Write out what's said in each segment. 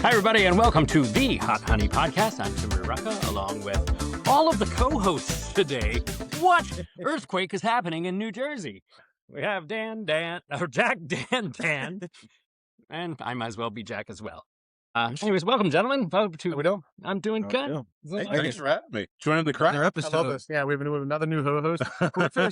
Hi, everybody, and welcome to the Hot Honey Podcast. I'm Tim Rerucha, along with all of the co-hosts today. What earthquake is happening in New Jersey? We have Jack, Dan, and I might as well be Jack as well. Anyways, welcome, gentlemen. Welcome to. How we doing? I'm doing good. Hey, thanks for having me. Joining the crowd. I love this. Yeah, we have another new host.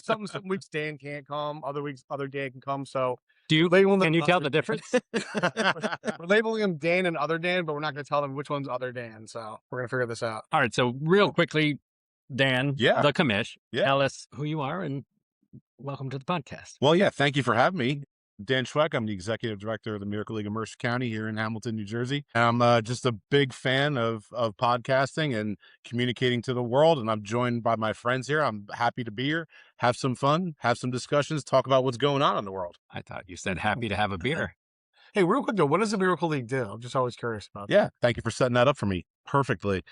Some weeks Dan can't come, other weeks other Dan can come. So Can you tell the difference? we're labeling them Dan and other Dan, but we're not going to tell them which one's other Dan. So we're going to figure this out. All right, so real quickly, Dan, the commish, tell us who you are and welcome to the podcast. Well, yeah, thank you for having me. Dan Sczweck, I'm the executive director of the Miracle League of Mercer County here in Hamilton, New Jersey. I'm just a big fan of podcasting and communicating to the world, and I'm joined by my friends here. I'm happy to be here, have some fun, have some discussions, talk about what's going on in the world. I thought you said happy to have a beer. Hey, real quick though, what does the Miracle League do? I'm just always curious about that. Yeah, thank you for setting that up for me perfectly.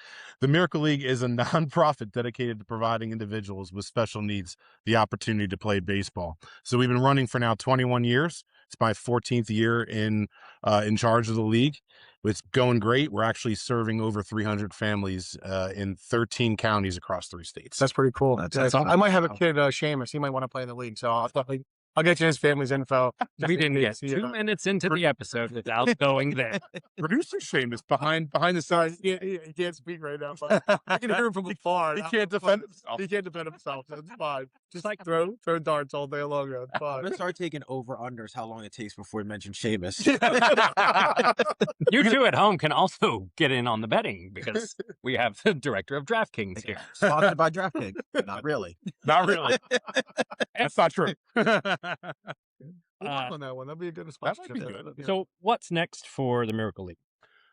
The Miracle League is a nonprofit dedicated to providing individuals with special needs the opportunity to play baseball. So we've been running for now 21 years. It's my 14th year in charge of the league. It's going great. We're actually serving over 300 families in 13 counties across 3 states. That's pretty cool. That's awesome. I might have a kid, Seamus. He might want to play in the league. So I'll get you his family's info. We didn't get 2 minutes into the episode without going there. Producer Seamus behind the scenes. He can't speak right now. But I can hear him from afar. He can't defend himself. He can't defend himself. So it's fine. Just like throw darts all day long. It's fine. I'm gonna start taking over-unders how long it takes before we mention Seamus. You two at home can also get in on the betting because we have the director of DraftKings here. Sponsored by DraftKings. Not really. Not really. That's not true. We'll work on that one. That'd be a good sponsorship. That might be good. So what's next for the Miracle League?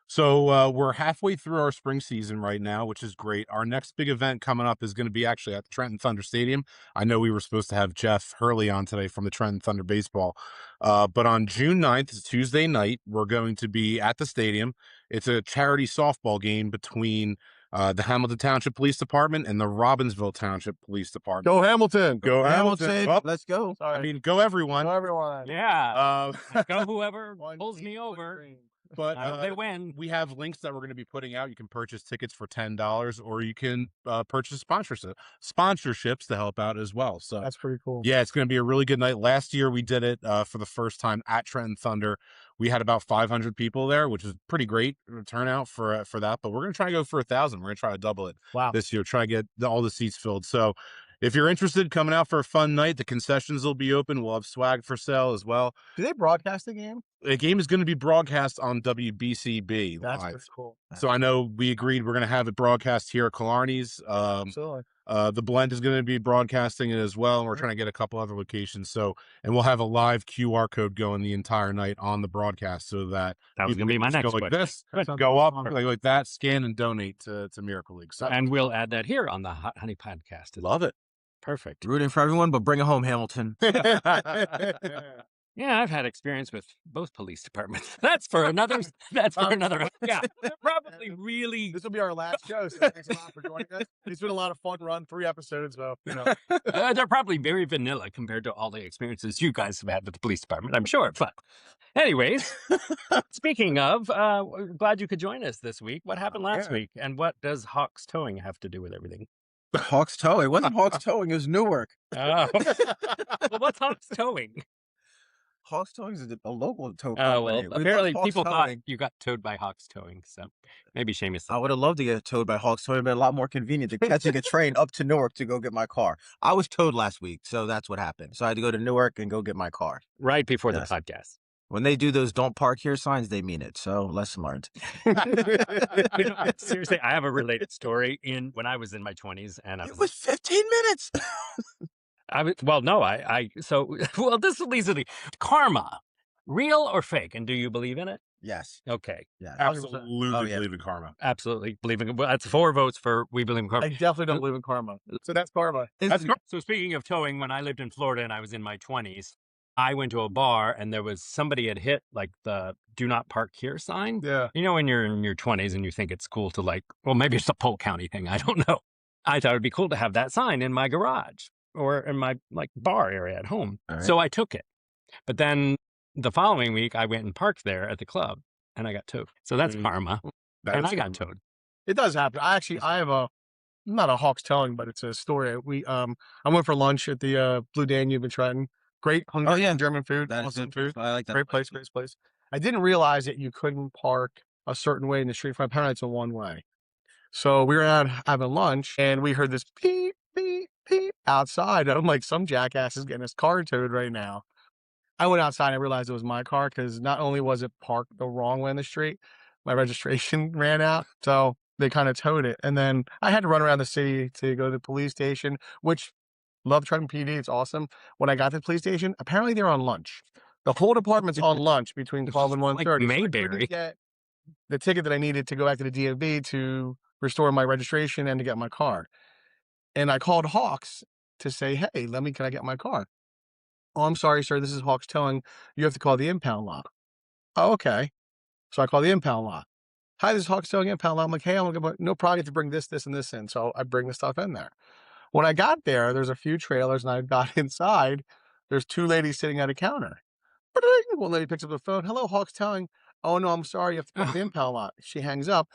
So we're halfway through our spring season right now, which is great. Our next big event coming up is going to be actually at the Trenton Thunder Stadium. I know we were supposed to have Jeff Hurley on today from the Trenton Thunder Baseball. But on June 9th, it's Tuesday night, we're going to be at the stadium. It's a charity softball game between the Hamilton Township Police Department and the Robbinsville Township Police Department. Go Hamilton. Go Hamilton. Oh, Let's go. Sorry. I mean, go everyone. Go everyone. Yeah. Go whoever pulls me over. But they win. We have links that we're going to be putting out. You can purchase tickets for $10, or you can purchase sponsorships to help out as well. So that's pretty cool. Yeah, it's going to be a really good night. Last year we did it for the first time at Trenton Thunder. We had about 500 people there, which is pretty great turnout for that. But we're going to try to go for 1,000. We're going to try to double it this year. Try to get all the seats filled. So if you're interested, coming out for a fun night, the concessions will be open. We'll have swag for sale as well. Do they broadcast the game? The game is going to be broadcast on WBCB. That's live. cool. So I know we agreed we're going to have it broadcast here at Killarney's. Absolutely. The Blend is going to be broadcasting it as well, and we're trying to get a couple other locations. So, and we'll have a live QR code going the entire night on the broadcast, so that was going to be my next go like this, go up like that, scan and donate to Miracle League. So, and we'll add that here on the Hot Honey Podcast. Love it. Perfect. Rooting for everyone, but bring it home, Hamilton. Yeah, I've had experience with both police departments. That's for another. Yeah, they're probably really. This will be our last show. So thanks a lot for joining us. It's been a lot of fun run, 3 episodes, so they're probably very vanilla compared to all the experiences you guys have had with the police department, I'm sure. But, anyways, speaking of, we're glad you could join us this week. What happened last week, and what does Hawks Towing have to do with everything? Hawks Towing. It wasn't Hawks Towing. It was Newark. Oh. Well, what's Hawks Towing? Hawks Towing is a local tow company. Oh, well, apparently people thought you got towed by Hawks Towing, so maybe Seamus. I would have loved to get towed by Hawks Towing, but a lot more convenient than catching a train up to Newark to go get my car. I was towed last week, so that's what happened. So I had to go to Newark and go get my car. Right before the podcast. When they do those "Don't park here" signs, they mean it. So lesson learned. Seriously, I have a related story when I was in my 20s, and it was 15 minutes. This leads to the karma, real or fake, and do you believe in it? Yes. Okay. Yeah. Absolutely believe in karma. Absolutely believe in it. That's 4 votes for we believe in karma. I definitely don't believe in karma. So that's karma. So speaking of towing, when I lived in Florida and I was in my 20s, I went to a bar and there was somebody had hit like the "Do not park here" sign. Yeah. You know, when you're in your 20s and you think it's cool to maybe it's a Polk County thing. I don't know. I thought it'd be cool to have that sign in my garage or in my bar area at home. Right. So I took it. But then the following week I went and parked there at the club and I got towed. So that's Mm. karma. And I got towed. It does happen. I have a not a Hawks telling, but it's a story. I went for lunch at the Blue Danube in Trenton. Great Hungarian German food. That is Awesome good food. I like that. Great place. I didn't realize that you couldn't park a certain way in the street. Apparently, it's a one way. So we were out having lunch, and we heard this beep, beep, beep outside. I'm like, some jackass is getting his car towed right now. I went outside and I realized it was my car because not only was it parked the wrong way in the street, my registration ran out. So they kind of towed it. And then I had to run around the city to go to the police station, which love Trenton PD. It's awesome. When I got to the police station, apparently they're on lunch. The whole department's on lunch between 12 and 1:30. Like So I Mayberry. couldn't get the ticket that I needed to go back to the DMV to restore my registration and to get my car. And I called Hawks to say, hey, can I get my car? Oh, I'm sorry, sir. This is Hawks Towing. You have to call the impound lot. Oh, okay. So I call the impound lot. Hi, this is Hawks Towing impound lot. I'm like, hey, no problem. You have to bring this, and this in. So I bring the stuff in there. When I got there, there's a few trailers, and I got inside. There's two ladies sitting at a counter. One lady picks up the phone. Hello, Hawks Towing. Oh, no, I'm sorry. You have to call the impound lot. She hangs up.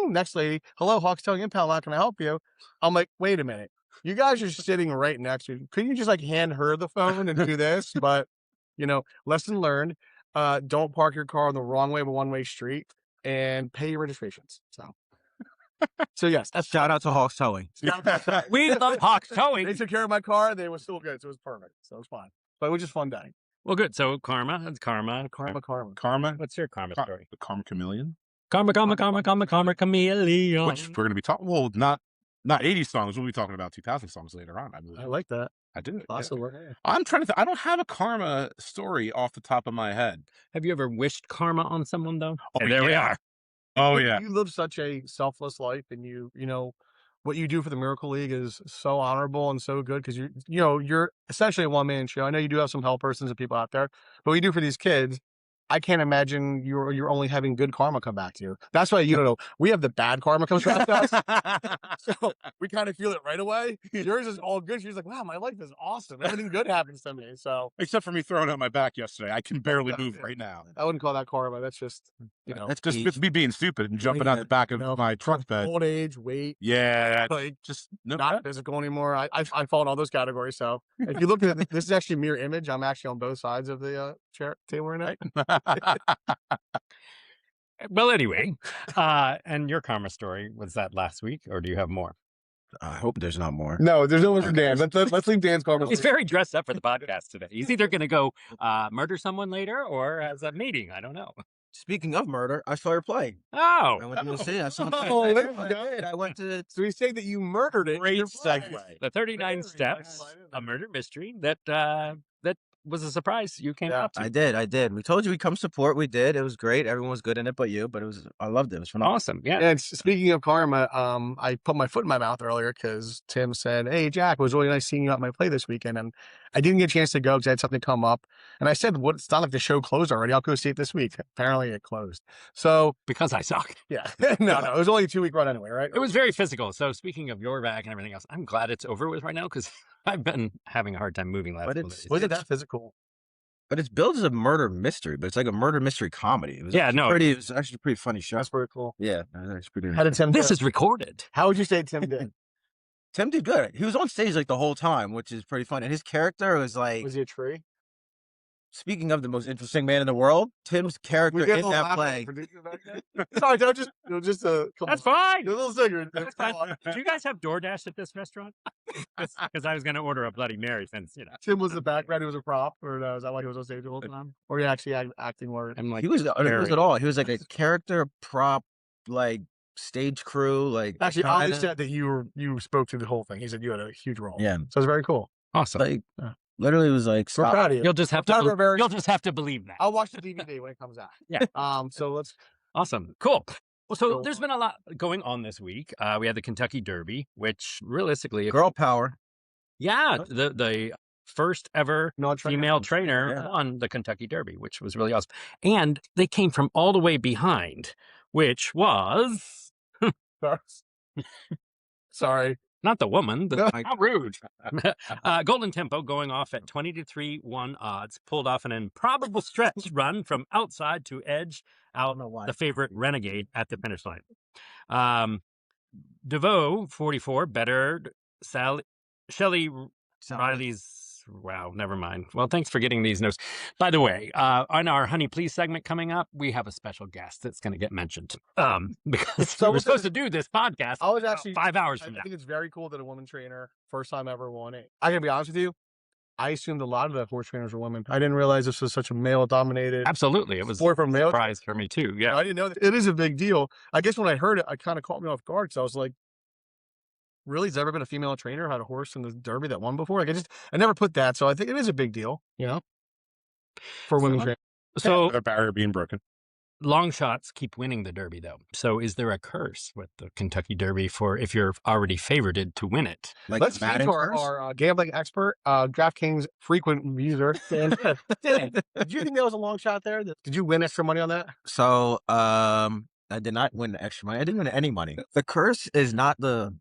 Next lady. Hello, Hawks Towing impound lot. Can I help you? I'm like, wait a minute. You guys are sitting right next to you. Couldn't you just like hand her the phone and do this? But, lesson learned. Don't park your car on the wrong way of a one-way street and pay your registrations. So yes, that's Shout out to Hawks Towing. We love Hawks They Towing. took care of my car. They were still good. So it was perfect. So it was fine. But it was just a fun day. Well, good. So karma. That's karma. Karma. What's your karma story? The Karma Chameleon. Karma, chameleon. Which we're going to be talking. Well, not 80s songs. We'll be talking about 2000 songs later on. I believe. I like that. I do. Awesome. I'm trying to. I don't have a karma story off the top of my head. Have you ever wished karma on someone though? Oh, And there we yeah. are. Oh yeah. You live such a selfless life, and you know what you do for the Miracle League is so honorable and so good because you're essentially a one-man show. I know you do have some helpers and some people out there, but what you do for these kids, I can't imagine you're only having good karma come back to you. That's why we have the bad karma comes back to us. So we kind of feel it right away. Yours is all good. She's like, wow, my life is awesome. Everything good happens to me. So Except for me throwing out my back yesterday, I can barely move right now. I wouldn't call that karma. That's just That's just me being stupid and jumping out the back of my truck bed. old age, weight. Yeah, Like just no. not physical anymore. I fall in all those categories. So if you look at it, this is actually a mirror image. I'm actually on both sides of the chair table right now. Well, anyway, and your karma story, was that last week or do you have more? I hope there's not more. No, there's no one for Dan. Let's leave Dan's karma. He's very dressed up for the podcast today. He's either going to go murder someone later or has a meeting. I don't know. Speaking of murder, I saw your play. Oh, I went to go see it. I saw Oh, it. there you I go. did. I went to. So he's saying that you murdered it. Great Your segue. play. the 39 Very Steps, nice. a murder mystery that was a surprise you came Yeah, out to. I did. We told you we'd come support. We did. It was great. Everyone was good in it, but you. But I loved it. It was phenomenal. Awesome. Yeah. And speaking of karma, I put my foot in my mouth earlier because Tim said, hey, Jack, it was really nice seeing you at my play this weekend. And I didn't get a chance to go because I had something come up. And I said, it's not like the show closed already. I'll go see it this week. Apparently it closed. So, Because I suck. yeah. No, it was only a 2-week run anyway, right? It was very physical. So speaking of your back and everything else, I'm glad it's over with right now because I've been having a hard time moving last But couple it's- days. Was it that physical? But it's billed as a murder mystery, but it's like a murder mystery comedy. It was Yeah, actually no. It was actually a pretty funny show. That's pretty cool. Yeah, it's pretty. How did Tim This do? is recorded. How would you say Tim did? Tim did good. He was on stage like the whole time, which is pretty funny. And his character was like, Was he a tree? speaking of the most interesting man in the world, Tim's character in that play. Sorry, don't just That's fine. A little cigarette. That's fine. Do you guys have DoorDash at this restaurant? Because I was going to order a Bloody Mary since, Tim was the background. He was a prop, or no, is that why he was on stage the whole time? Or he actually acting word? I'm like, He was very- it all. He was like a character, prop, like stage crew, like Actually, Ollie kinda- said that you spoke to the whole thing. He said you had a huge role. Yeah. So it's very cool. awesome. like Yeah. literally was like We're stop. proud of you. You'll just have Proud of our to. very- You'll just have to believe that. I'll watch the DVD when it comes out. Yeah. So let's. Awesome. Cool. Well, so Cool. there's been a lot going on this week. We had the Kentucky Derby, which realistically, Girl power. yeah, the first ever No, female trainer Yeah. won the Kentucky Derby, which was really awesome. And they came from all the way behind, which was Sorry. Not the woman. How rude. Golden Tempo going off at 20-3-1 odds, pulled off an improbable stretch run from outside to edge out the favorite Renegade at the finish line. DeVoe, 44, bettered Shelley Riley's. Wow, never mind. Well, thanks for getting these notes. By the way, on our Honey Please segment coming up, we have a special guest that's going to get mentioned. Because we're supposed to do this podcast. I was actually 5 hours from I now. think it's very cool that a woman trainer, first time ever, won it. I gotta be honest with you. I assumed a lot of the horse trainers were women. I didn't realize this was such a male-dominated. Absolutely, it was sport for male. surprise for me too. Yeah, I didn't know that. It is a big deal. I guess when I heard it, I kind of caught me off guard because I was like, really? Has there ever been a female trainer who had a horse in the Derby that won before? Like I never put that, so I think it is a big deal, for women trainers. So The barrier being broken. long shots keep winning the Derby, though. So is there a curse with the Kentucky Derby for if you're already favorited to win it? Like Let's speak Madden to first? our gambling expert, DraftKings frequent user. Dan. Dan, did you think that was a long shot there? Did you win extra money on that? So, I did not win the extra money. I didn't win any money. The curse is not the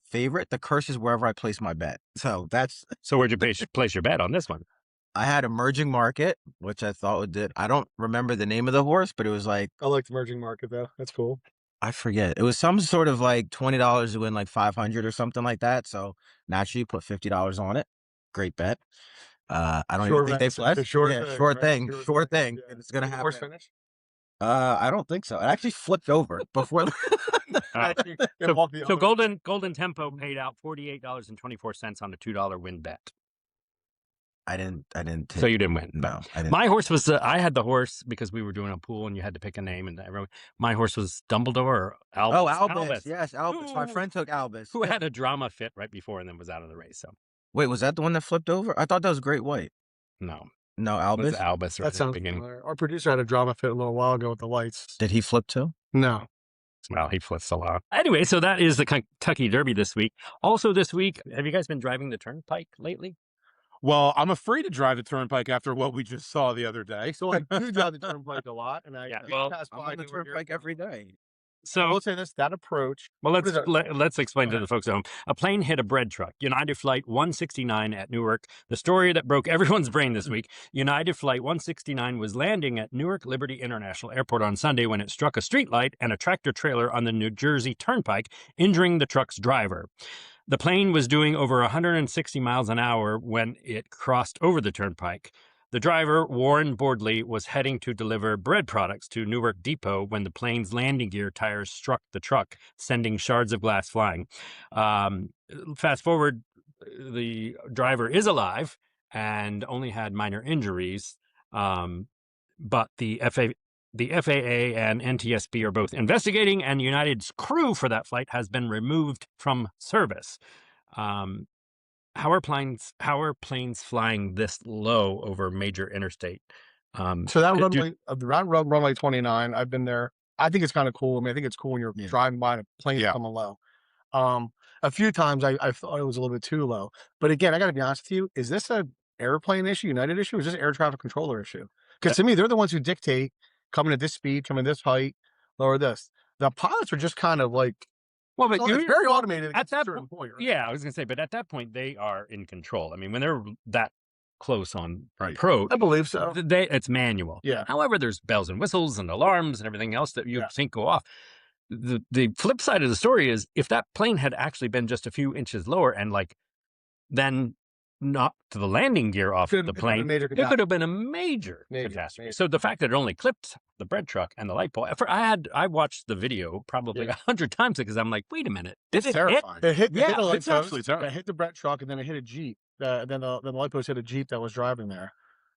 favorite. The curse is wherever I place my bet. So So where'd you place your bet on this one? I had Emerging Market, which I thought did. I don't remember the name of the horse, but it was like, I like the emerging market though. That's cool. I forget. It was some sort of like $20 to win like 500 or something like that. So naturally put $50 on it. Great bet. I don't even think they fled. Sure thing. Yeah. It's gonna happen. Horse finish. I don't think so. It actually flipped over before. So Golden Tempo paid out $48.24 on a $2 win bet. I didn't. So you didn't win. No, I didn't. My horse was. I had the horse because we were doing a pool and you had to pick a name, and everyone. My horse was Dumbledore or Albus. Oh, Albus. Yes, Albus. My friend took Albus. Who had a drama fit right before and then was out of the race. So Wait, was that the one that flipped over? I thought that was Great White. no, No, it Albus. was Albus right That at the sounds beginning. familiar. Our producer had a drama fit a little while ago with the lights. Did he flip too? No. Well, he flips a lot. Anyway, so that is the Kentucky Derby this week. Also this week, have you guys been driving the turnpike lately? Well, I'm afraid to drive the turnpike after what we just saw the other day. So I do drive the turnpike a lot, and I pass I'm by on the Newark turnpike every day. So I will say this: that approach. Well, What is it? let's explain to the folks at home. A plane hit a bread truck. United Flight 169 at Newark. The story that broke everyone's brain this week. United Flight 169 was landing at Newark Liberty International Airport on Sunday when it struck a streetlight and a tractor trailer on the New Jersey Turnpike, injuring the truck's driver. The plane was doing over 160 miles an hour when it crossed over the turnpike. The driver, Warren Boardley, was heading to deliver bread products to Newark Depot when the plane's landing gear tires struck the truck, sending shards of glass flying. Fast forward, the driver is alive and only had minor injuries, but the FAA and NTSB are both investigating, and United's crew for that flight has been removed from service. How are planes flying this low over major interstate? So that runway, around runway 29, I've been there. I think it's kind of cool. I mean, I think it's cool when you're driving by and a plane coming low. A few times I thought it was a little bit too low. But again, I got to be honest with you. Is this an airplane issue, United issue, or is this an air traffic controller issue? Because to me, they're the ones who dictate coming at this speed, coming at this height, lower this. The pilots are just kind of like, well, but it's very automated at that certain point. Right? Yeah, I was going to say, but at that point, they are in control. I mean, when they're that close on Right. approach, I believe so. It's manual. Yeah. However, there's bells and whistles and alarms and everything else that you think go off. The flip side of the story is if that plane had actually been just a few inches lower and then knocked the landing gear off the plane, it could have been a major catastrophe. So the fact that it only clipped the bread truck and the light pole, I watched the video probably 100 times because I'm like, wait a minute, did it terrifying. It hit the light it's post, absolutely terrifying. it hit the bread truck, and then it hit a Jeep. Then the light post hit a Jeep that was driving there.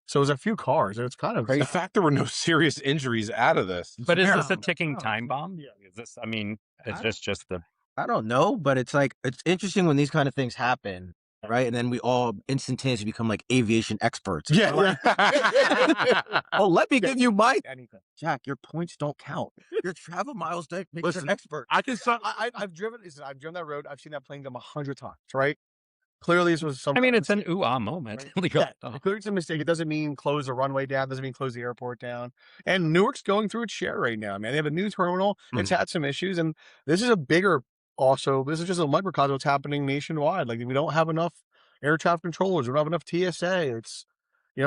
So it was a few cars. It's kind of The fact there were no serious injuries out of this. But is this a ticking time bomb? Yeah. Is this? I mean, is this just the? I don't know, but it's like it's interesting when these kind of things happen, right? And then we all instantaneously become like aviation experts. Yeah. Oh, let me give you my Jack. Your points don't count. Your travel miles don't make you an expert. I've driven. I've driven that road. I've seen that plane come 100 times. Right. Clearly, this was some. I mean, it's an ooh-ah moment. Clearly, it's a mistake. It doesn't mean close the runway down. It doesn't mean close the airport down. And Newark's going through its share right now, man. They have a new terminal. It's had some issues, and this is a bigger also, this is just a microcosm of what's happening nationwide. Like, we don't have enough air traffic controllers. We don't have enough TSA. It's,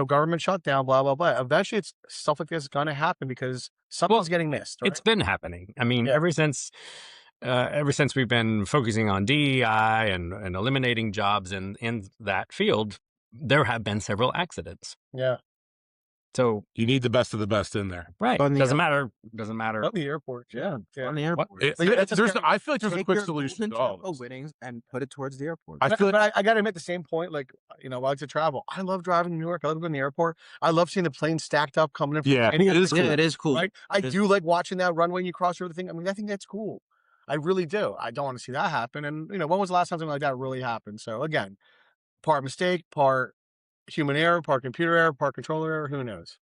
government shutdown, blah, blah, blah. Eventually, it's stuff like this is going to happen because something's getting missed. Right? It's been happening. I mean, ever since we've been focusing on DEI and eliminating jobs in that field, there have been several accidents. Yeah. So you need the best of the best in there. Right. Doesn't matter. At the airport. Yeah. On the airport. I feel like there's a quick solution to all of winnings and put it towards the airport. I got to admit the same point. Like, I like to travel. I love driving to New York. I love going to the airport. I love seeing the planes stacked up coming in. Yeah, it is cool. Yeah, it is cool. Right? I do like watching that runway and you cross over the thing. I mean, I think that's cool. I really do. I don't want to see that happen. And, when was the last time something like that really happened? So, again, part mistake, part human error, part computer error, part controller error. Who knows?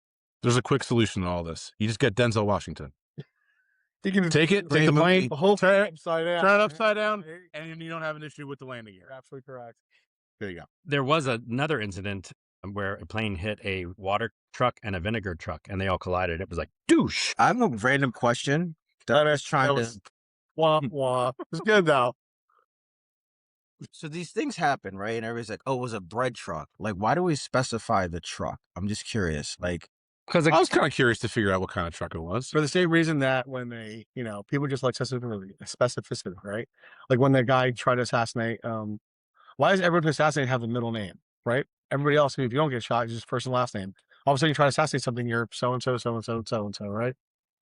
There's a quick solution to all this. You just get Denzel Washington. You can take the plane, the whole turn it upside down, and you don't have an issue with the landing gear. You're absolutely correct. There you go. There was another incident where a plane hit a water truck and a vinegar truck, and they all collided. It was like, douche. I have a random question. Wah, wah. It's good, though. So these things happen, right? And everybody's like, oh, it was a bread truck. Like, why do we specify the truck? I'm just curious. Like, because I was kind of curious to figure out what kind of truck it was. For the same reason that when they, people just like specificity, right? Like when the guy tried to assassinate, why does everyone who assassinates have a middle name, right? Everybody else, if you don't get shot, it's just first and last name. All of a sudden you try to assassinate something, you're so-and-so, so-and-so, so-and-so, right?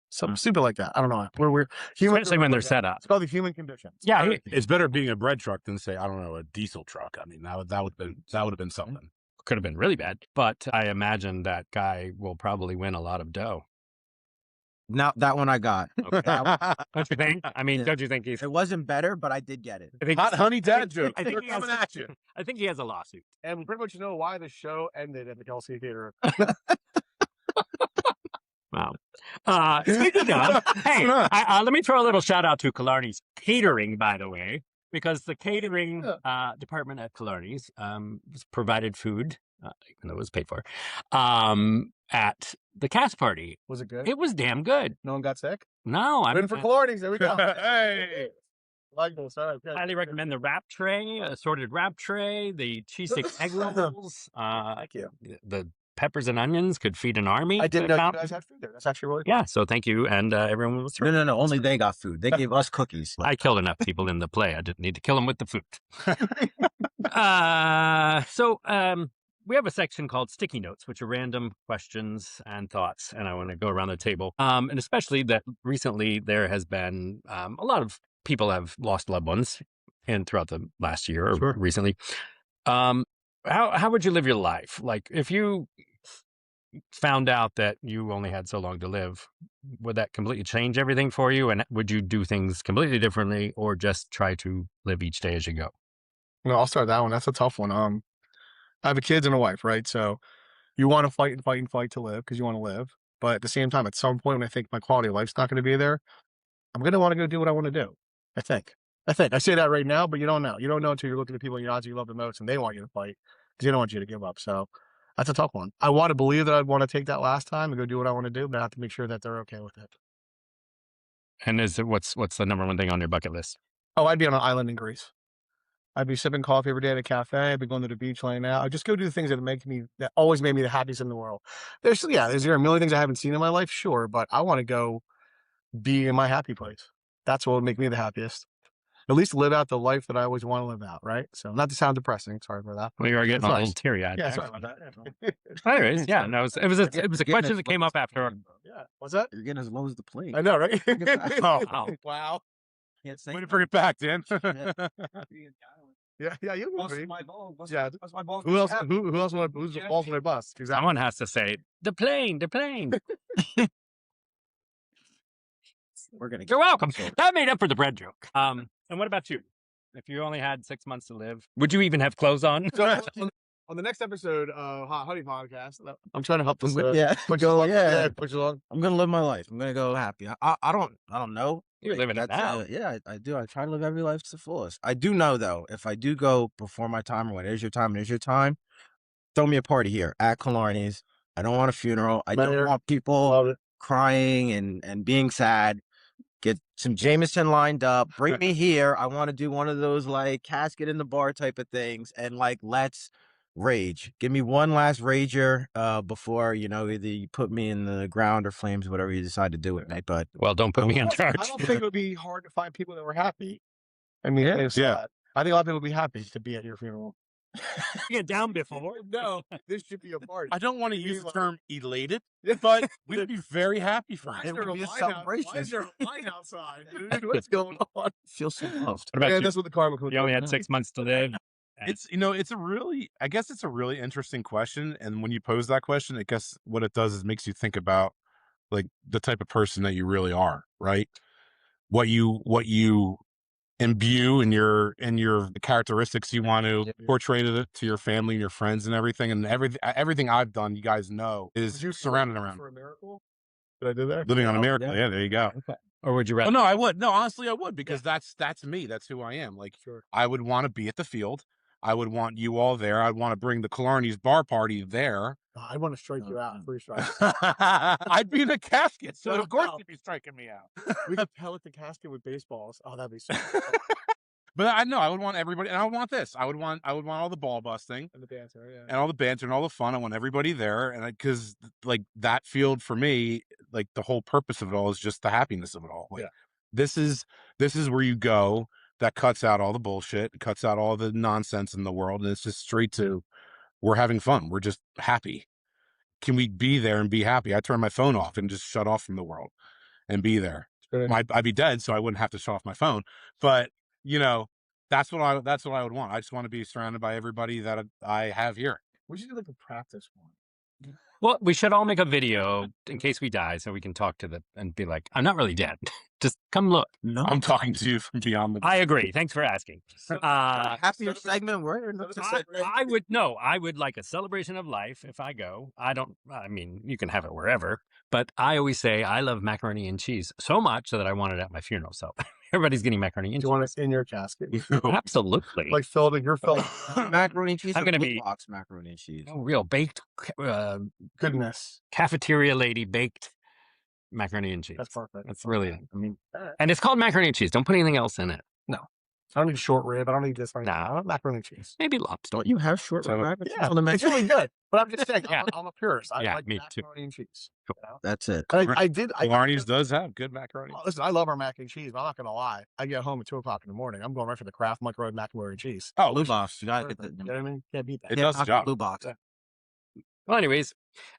Something stupid like that. I don't know. We're human. Especially when they're set up. It's called the human condition. Yeah. It's better being a bread truck than say, I don't know, a diesel truck. I mean, that would have been something. Could have been really bad, but I imagine that guy will probably win a lot of dough. Now that one I got. Okay. Don't you think? I mean, don't you think it wasn't better, but I did get it. Hot honey dad joke. I think coming at you. I think he has a lawsuit. And we pretty much know why the show ended at the Kelsey Theater. Wow. Speaking of, hey, let me throw a little shout out to Killarney's Catering, by the way, because the catering department at Killarney's provided food, even though it was paid for, at the cast party. Was it good? It was damn good. No one got sick? No. I'm in for Killarney's. There we go. Hey. Like this. All right. Good. Highly recommend the wrap tray, assorted wrap tray, the cheesesteak egg rolls. Thank you. The peppers and onions could feed an army. I didn't know you guys had food there. That's actually really cool. Yeah, so thank you. And everyone was... No. Only they got food. They gave us cookies. I killed enough people in the play. I didn't need to kill them with the food. We have a section called Sticky Notes, which are random questions and thoughts. And I want to go around the table. And especially that recently there has been a lot of people have lost loved ones throughout the last year or recently. How would you live your life? Like, if you found out that you only had so long to live, would that completely change everything for you? And would you do things completely differently or just try to live each day as you go? No, I'll start that one. That's a tough one. I have a kid and a wife, right? So you want to fight and fight and fight to live because you want to live. But at the same time, at some point when I think my quality of life's not going to be there, I'm going to want to go do what I want to do. I think. I say that right now, but you don't know. You don't know until you're looking at people in your odds you love the most and they want you to fight because they don't want you to give up. So that's a tough one. I want to believe that I'd want to take that last time and go do what I want to do, but I have to make sure that they're okay with it. And what's the number one thing on your bucket list? Oh, I'd be on an island in Greece. I'd be sipping coffee every day at a cafe. I'd be going to the beach laying out. I'd just go do the things that always made me the happiest in the world. Is there a million things I haven't seen in my life? Sure. But I want to go be in my happy place. That's what would make me the happiest. At least live out the life that I always want to live out. Right. So not to sound depressing. Sorry for that. Well, you are getting a little teary eyed. Yeah. Sorry about that. Anyways, yeah. No, it was a question that came up after. Yeah. What's that? You're getting as low as the plane. I know, right? Oh, wow. Can't say. Way to bring it back, Dan. Yeah, you would be. My ball. Yeah. What's my ball? Who else? Who's the balls on my bus? Exactly. Someone has to say the plane. You're welcome. That made up for the bread joke. And what about you? If you only had 6 months to live, would you even have clothes on? So on the next episode of Hot Honey Podcast, I'm trying to help this. Push along. I'm gonna live my life. I'm gonna go happy. I don't know. You're living it now. Yeah, I do. I try to live every life to the fullest. I do know though, if I do go before my time or when it is your time, throw me a party here at Killarney's. I don't want a funeral. I don't want people crying and being sad. Get some Jameson lined up. Bring me here. I want to do one of those like casket in the bar type of things, and like let's rage. Give me one last rager before either you put me in the ground or flames, whatever you decide to do with me. But Well, don't put me in charge. I don't think it would be hard to find people that were happy. I mean, Yeah. I think a lot of people would be happy to be at your funeral. Get down before. No, this should be a party. I don't want to use the term elated, but we'd be very happy for Why it. is there a would be a line out- celebration. Why is there a line outside? Dude, what's going on? feel so loved. What about Yeah, you? that's what the karma code. You only had 6 months to live. It's I guess it's a really interesting question, and when you pose that question, I guess what it does is makes you think about like the type of person that you really are, right? What you imbue in your the characteristics you want to portray to your family and your friends and everything, and everything I've done, you guys know, is surrounded around For a miracle? Did I do that? living on a miracle. yeah. Yeah, there you go. Or would you Oh rather? no, I would. No, honestly, I would because that's me. That's who I am. Like, I would want to be at the field. I would want you all there. I'd want to bring the Killarney's bar party there. I want to strike you out. Free strike. I'd be in a casket, so No, of course no. you'd be striking me out. We could pellet the casket with baseballs. Oh, that'd be so. But I know I would want everybody, and I would want this. I would want all the ball busting And the banter, yeah. and all the banter and all the fun. I want everybody there, and because like that field for me, like the whole purpose of it all is just the happiness of it all. Like, this is where you go. That cuts out all the bullshit, cuts out all the nonsense in the world, and it's just straight to we're having fun. We're just happy. Can we be there and be happy? I turn my phone off and just shut off from the world and be there. I'd be dead, so I wouldn't have to shut off my phone. But that's what I would want. I just want to be surrounded by everybody that I have here. We should do like a practice one. Well, we should all make a video in case we die, so we can talk to and be like, "I'm not really dead. Just come look." No, I'm talking to you from beyond the. I agree. Thanks for asking. happier segment. I would like a celebration of life if I go. I mean, you can have it wherever, but I always say I love macaroni and cheese so much that I want it at my funeral. So everybody's getting macaroni and Do you want it in your casket? cheese. Absolutely. Like filled in your filled. macaroni and cheese. I'm or gonna blue be- box macaroni and cheese. Real baked, Goodness. cafeteria lady baked macaroni and cheese. That's perfect. That's really, and it's called macaroni and cheese. Don't put anything else in it. I don't need short rib. I don't need this. Right Nah. now. I want macaroni and cheese. Maybe lobster. Don't you have short So- rib? Yeah, on the it's menu? really good. But I'm just saying, Yeah. I'm a purist. I Yeah, like me too. macaroni and cheese. That's it. I did. Killarney's does have good macaroni. Listen, I love our mac and cheese, but I'm not gonna lie. I get home at 2:00 in the morning. I'm going right for the Kraft microwave macaroni and cheese. Oh, Blue box. You gotta get Perfect. the You know what I mean? Can't beat that. It does the job. blue box. Well, anyways,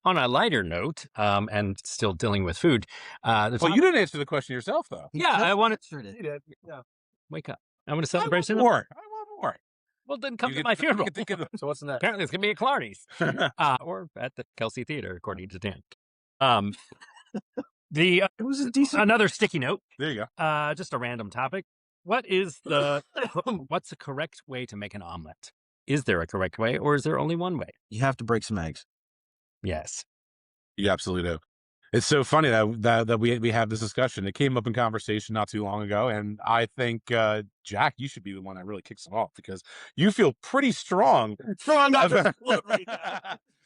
on a lighter note, and still dealing with food, the Well, you didn't answer the question yourself, though. I want to Sure did. He did. Yeah. wake up. I want a I want celebration. more. Well, then come You to get- my you funeral. can think of the- So what's next? Apparently, it's gonna be at Killarney's, or at the Kelsey Theater, according to Dan. It was a decent. Another sticky note. There you go. Just a random topic. What's the correct way to make an omelet? Is there a correct way, or is there only one way? You have to break some eggs. Yes. You absolutely do. It's so funny that we have this discussion. It came up in conversation not too long ago, and I think Jack, you should be the one that really kicks it off because you feel pretty strong.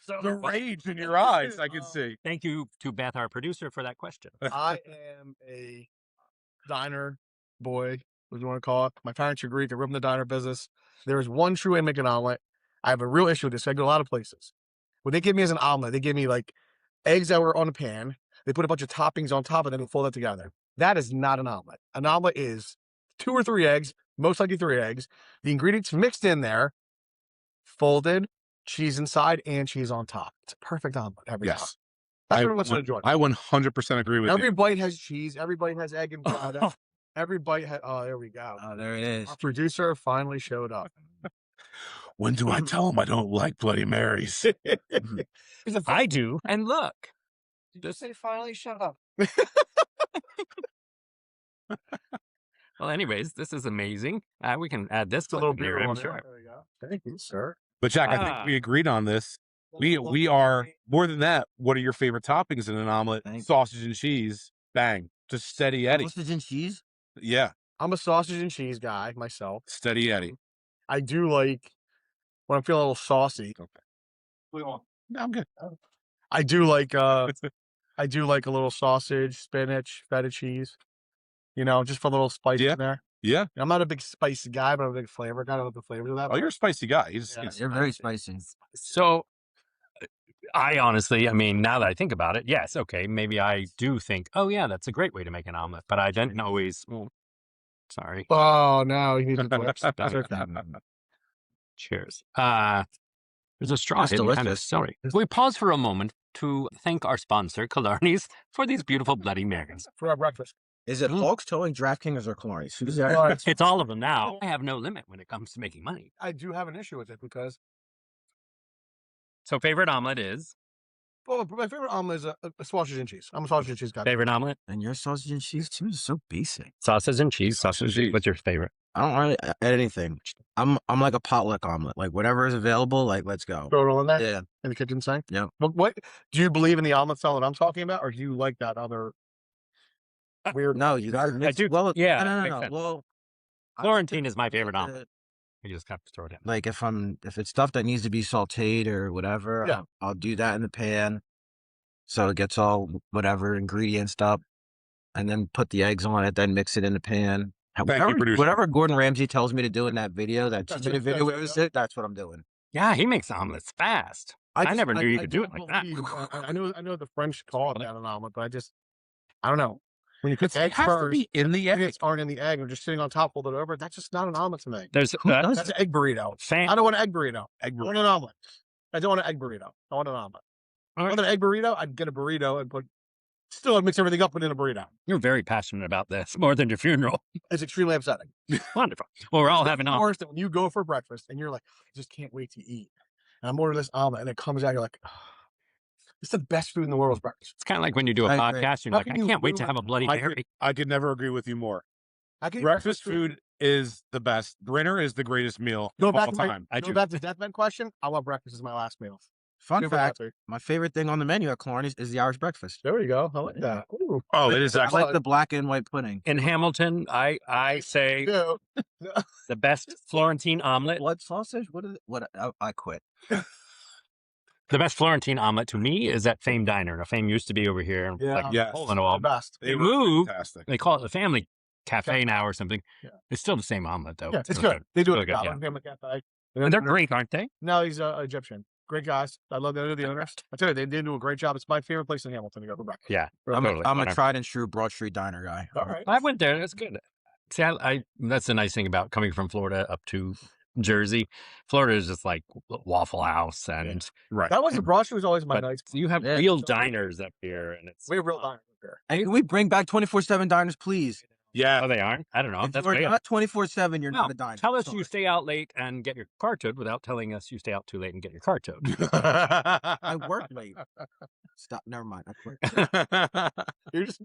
The rage in your eyes, I can see. Thank you to Beth, our producer, for that question. I am a diner boy, what do you want to call it? My parents are Greek. I grew up in the diner business. There is one true way to make an omelet. I have a real issue with this. I go to a lot of places. What they give me as an omelet, they give me like eggs that were on a pan. They put a bunch of toppings on top and then fold it together. That is not an omelet. An omelet is 2 or 3 eggs, most likely 3 eggs. The ingredients mixed in there, folded, cheese inside, and cheese on top. It's a perfect omelet every time. Yes, That's what I enjoy. I 100% agree with Every you. bite has cheese. Every bite has egg and butter. Every bite has. Oh, there we go. Oh, there it is. Our producer finally showed up. When do I tell him I don't like Bloody Marys? I do. And look. Did you say finally shut up? Well, anyways, this is amazing. We can add this It's a little beer, beer I'm on sure. there. There you go. Thank you, sir. But Jack, I think we agreed on this. We are more than that. What are your favorite toppings in an omelet? Thank you. Sausage and cheese. Bang. Just steady Eddie. Sausage and cheese. Yeah, I'm a sausage and cheese guy myself. steady Eddie. I do like when I'm feeling a little saucy. No, I'm good. I do like a little sausage, spinach, feta cheese. You know, just for a little spice Yeah. in there. Yeah. I'm not a big spicy guy, but I'm a big flavor guy. I love the flavors of that. Oh, you're a spicy guy. You're very spicy. So I honestly, I mean, now that I think about it, yes, okay, maybe I do think, oh yeah, that's a great way to make an omelet, but I didn't always. Well, sorry. Oh no, you need to Cheers. There's a straw That's hidden kind of delicious. celery. We pause for a moment to thank our sponsor, Killarney's, for these beautiful Bloody Marys. for our breakfast. Is it Hawks, Towing, DraftKings, or Killarney's? Who's that? Well, It's all of them now. I have no limit when it comes to making money. I do have an issue with it because So favorite omelet is? my favorite omelet is a sausage and cheese. I'm a sausage and cheese guy. Favorite omelet? And your sausage and cheese too is so basic. Sausage and cheese. Sausage and cheese. What's your favorite? I don't really add anything. I'm like a potluck omelet. Like whatever is available, like let's go. Throw it all in there Yeah. in the kitchen sink. Yeah. What do you believe in the omelet style that I'm talking about, or do you like that other weird? No, you got to mix. do. Well, Yeah, no. makes sense. Well, I Florentine is my favorite uh, omelet. You just have to throw it in. Like if it's stuff that needs to be sauteed or whatever, Yeah. I'll do that in the pan, so it gets all whatever ingredients up, and then put the eggs on it, then mix it in the pan. Thank you, producer. Whatever Gordon Ramsay tells me to do in that video, That's teaching it, video that's it, that's what I'm doing. Yeah, he makes omelets fast. I never knew you could do it like that. I know the French call it that an omelet, but I don't know. When you put eggs has to first, be in the egg. eggs aren't in the egg, or just sitting on top, fold it over. That's just not an omelet to me. There's does That's an egg burrito. fan. I don't want an egg burrito. Egg I want an omelet. I don't want an egg burrito. I want an omelet. All I want an egg burrito. I'd get a burrito and I'd mix everything up, put it in a burrito. You're very passionate about this, more than your funeral. It's extremely upsetting. Wonderful. Well, we're all having omelets. Worse than when you go for breakfast and you're like, I just can't wait to eat. And I'm ordering this omelet, and it comes out, you're like, oh, it's the best food in the world for breakfast. It's kind of like when you do a I agree. podcast, you're How like, I can you can't wait to ruin have a Bloody Mary. I could never agree with you more. I can Breakfast food is the best. Dinner is the greatest meal Go of back all to my- time. Go back to the deathbed question. I want breakfast as my last meal. Fun Super fact: happy. my favorite thing on the menu at Killarney's is the Irish breakfast. There you go. I like that. Ooh. Oh, it is I actually. like the black and white pudding. In Hamilton, I say Yeah. the best Florentine omelet. Blood sausage? What is it? What? I quit. The best Florentine omelet to me is at Fame Diner. Now, Fame used to be over here, Yeah. like Yes. hole in the The wall. best. They were moved. fantastic. They call it the Family Cafe now or something. Yeah. It's still the same omelet though. Yeah, it's really good. They do Really it good, well. yeah. Family Cafe. And they're Greek, aren't they? No, he's Egyptian. Great guys. I love the owners. I tell you, they did do a great job. It's my favorite place in Hamilton to go for breakfast. Yeah. I'm Totally. a Whatever. tried and true Broad Street Diner guy. All right. I went there. That's good. See, I that's the nice thing about coming from Florida up to Jersey. Florida is just like Waffle House, and Right. That was the Broad Street was always my but night. you have Yeah. real diners up here, and it's We have real diners up here. And can we bring back 24/7 diners, please? Yeah. Oh, they aren't. I don't know. If That's you're great. not 24/7, you're Well, not a diner. Tell us Sorry. you stay out late and get your car towed without telling us you stay out too late and get your car towed. I work late. Stop. Never mind. I quit. You're just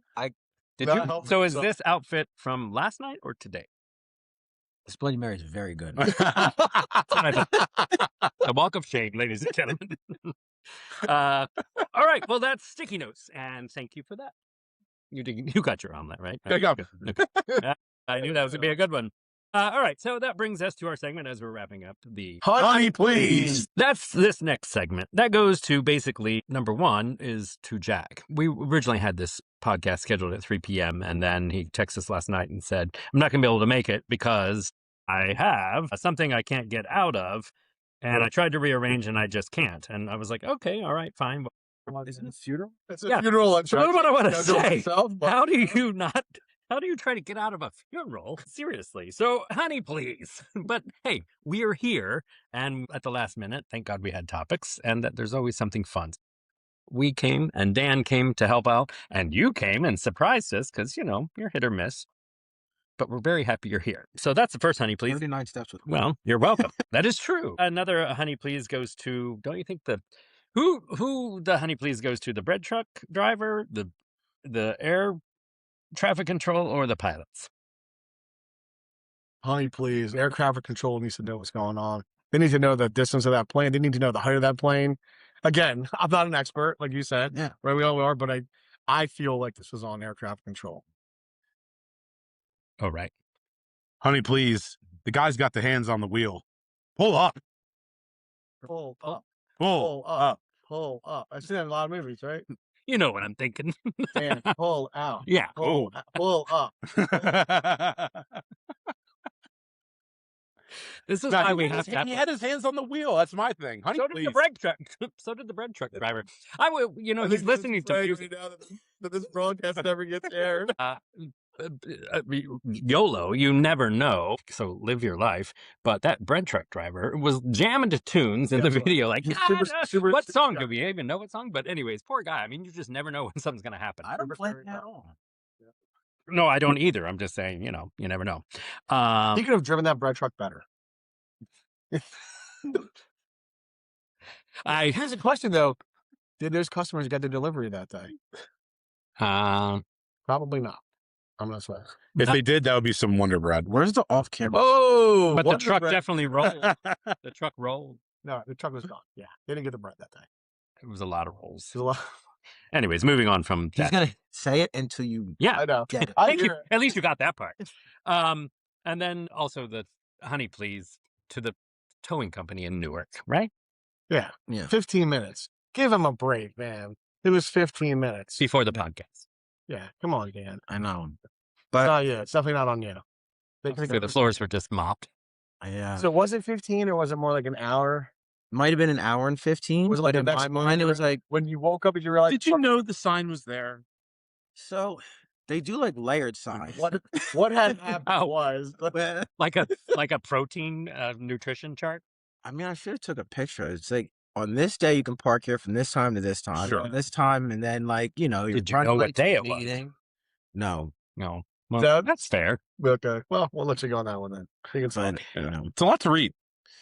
Did That you? helps So is so- this outfit from last night or today? This Bloody Mary is very good. A walk of shame, ladies and gentlemen. All right. Well, that's sticky notes, and thank you for that. You got your omelet, right? Good job. Okay. Yeah, I knew that was gonna be a good one. All right, so that brings us to our segment as we're wrapping up the. Honey, please. That's this next segment. That goes to basically number one is to Jack. We originally had this podcast scheduled at 3 p.m. and then he texted us last night and said, I'm not going to be able to make it because I have something I can't get out of. And I tried to rearrange and I just can't. And I was like, okay, all right, fine. Is it a funeral? it's a Yeah. funeral. So what I want to say, But how do you try to get out of a funeral? Seriously. So, honey, please. But hey, we are here. And at the last minute, thank God we had topics and that there's always something fun. We came and Dan came to help out and you came and surprised us because, you're hit or miss. But we're very happy you're here. So that's the first honey, please. 39 steps with Well, you're welcome. That is true. Another honey, please goes to, don't you think who the honey, please goes to? The bread truck driver, the air traffic control, or the pilots? honey, please. Air traffic control needs to know what's going on. They need to know the distance of that plane. They need to know the height of that plane. Again, I'm not an expert, like you said. Yeah. Right, we all are, but I feel like this was on air traffic control. Oh, right. Honey, please. The guy's got the hands on the wheel. Pull up. Pull up, Pull up. pull up. I've seen that in a lot of movies, right? You know what I'm thinking. Dan, pull out. Yeah. Pull up. This is Nah, why he we had have his- to have he had his hands on the wheel. That's my thing. Honey, so did please. the bread truck. So did the bread truck driver. I will, you know, he's listening to music. That this broadcast never gets aired. YOLO, you never know. So live your life. But that bread truck driver was jamming to tunes in the video. Like, He's "Ah, super- what song? yeah. Do we even know what song? But anyways, poor guy. I mean, you just never know when something's going to happen. I don't blame him at all. No, I don't either. I'm just saying, you know, you never know. He could have driven that bread truck better. Here's a question though: did those customers get the delivery that day? Probably not. I'm gonna swear. If they did, that would be some Wonder Bread. Where's the off camera? Oh, but the truck definitely rolled. The truck rolled. No, the truck was gone. Yeah, they didn't get the bread that day. It was a lot of rolls. It was a lot. Anyways, moving on from He's that. gonna say it until you Yeah. I know. get it. I Thank you. hear it. At least you got that part. And then also the honey please to the towing company in Newark, right? Yeah, Yeah. 15 minutes. Give him a break, man. It was 15 minutes. Before the podcast. Yeah, come on, Dan. I know. It's But not you. It's definitely not on you. So the floors were just mopped. yeah, So was it 15 or was it more like an hour? might have been an hour and 15. Was it like but the in next my mind, it was like When you woke up, did you realize? Did you know the sign was there? so. They do like layered signs. What had happened Oh. was Like a protein nutrition chart. I mean, I should have took a picture. It's like on this day you can park here from this time to this time. Sure. On this time, and then like you're Did you running know what late to day a it was? meeting. No, No. Well, So- that's fair. okay. Well, we'll let you go on that one then. I think it's but fine. you know, It's a lot to read.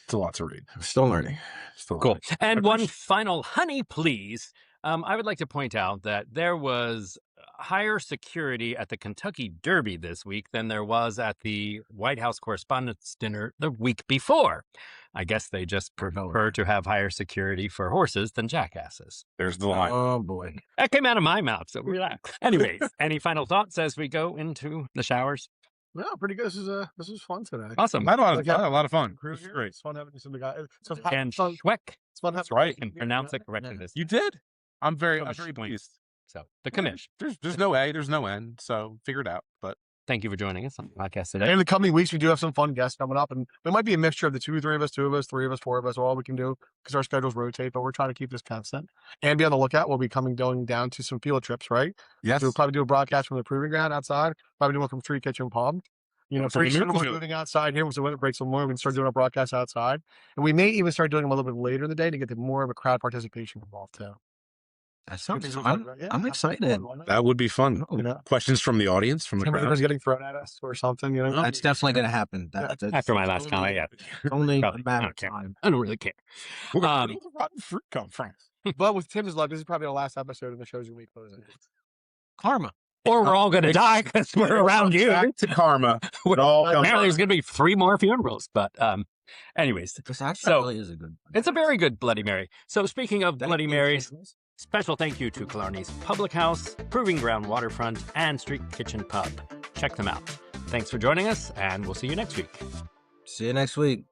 It's a lot to read. I'm still learning. Still Cool. And one appreciate- final honey, please. I would like to point out that there was higher security at the Kentucky Derby this week than there was at the White House Correspondents' Dinner the week before. I guess they just prefer to have higher security for horses than jackasses. There's the line. Oh boy. That came out of my mouth, so relax. Anyways, any final thoughts as we go into the showers? No, pretty good. This is fun today. Awesome. I had a lot of fun. Crew It was here. great. It's fun having some guys. So Dan it's fun Sczweck That's right. can pronounce it correctly. This You did. I'm very Commish. pleased. So the commish. There's no A, there's no N, so figure it out. But Thank you for joining us on the podcast And today. in the coming weeks, we do have some fun guests coming up, and it might be a mixture of the 2 of us, 3 of us, 3 of us, 4 of us, all we can do because our schedules rotate. But we're trying to keep this constant and be on the lookout. We'll be going down to some field trips, right? yes, So we'll probably do a broadcast from the proving ground outside. Probably do one from Street Kitchen Pub. You know, Pretty pretty soon soon we'll- moving outside here. So when it breaks some more, we can start doing our broadcast outside, and we may even start doing them a little bit later in the day to get to more of a crowd participation involved too. That sounds Things fun. like that. Yeah, I'm that's fun. excited. Why not? that would be fun. You know, Questions from the audience, from the crowd. somebody's getting thrown at us or something. You know, That's definitely going to happen. That's After my last comment, yeah. only Probably. a I matter don't of care. time. I don't really care. Where did Um, the rotten fruit come from? but with Tim's luck, this is probably the last episode, and the show's gonna be closing. Karma. Or we're all going to die because we're around you. Back to karma. It all comes Apparently, there's going to be 3 more funerals. But anyways, This actually So, really is a good. it's a very good Bloody Mary. So speaking of Thank Bloody you, Marys, Christmas. special thank you to Killarney's Public House, Proving Ground Waterfront, and Street Kitchen Pub. Check them out. Thanks for joining us, and we'll see you next week. See you next week.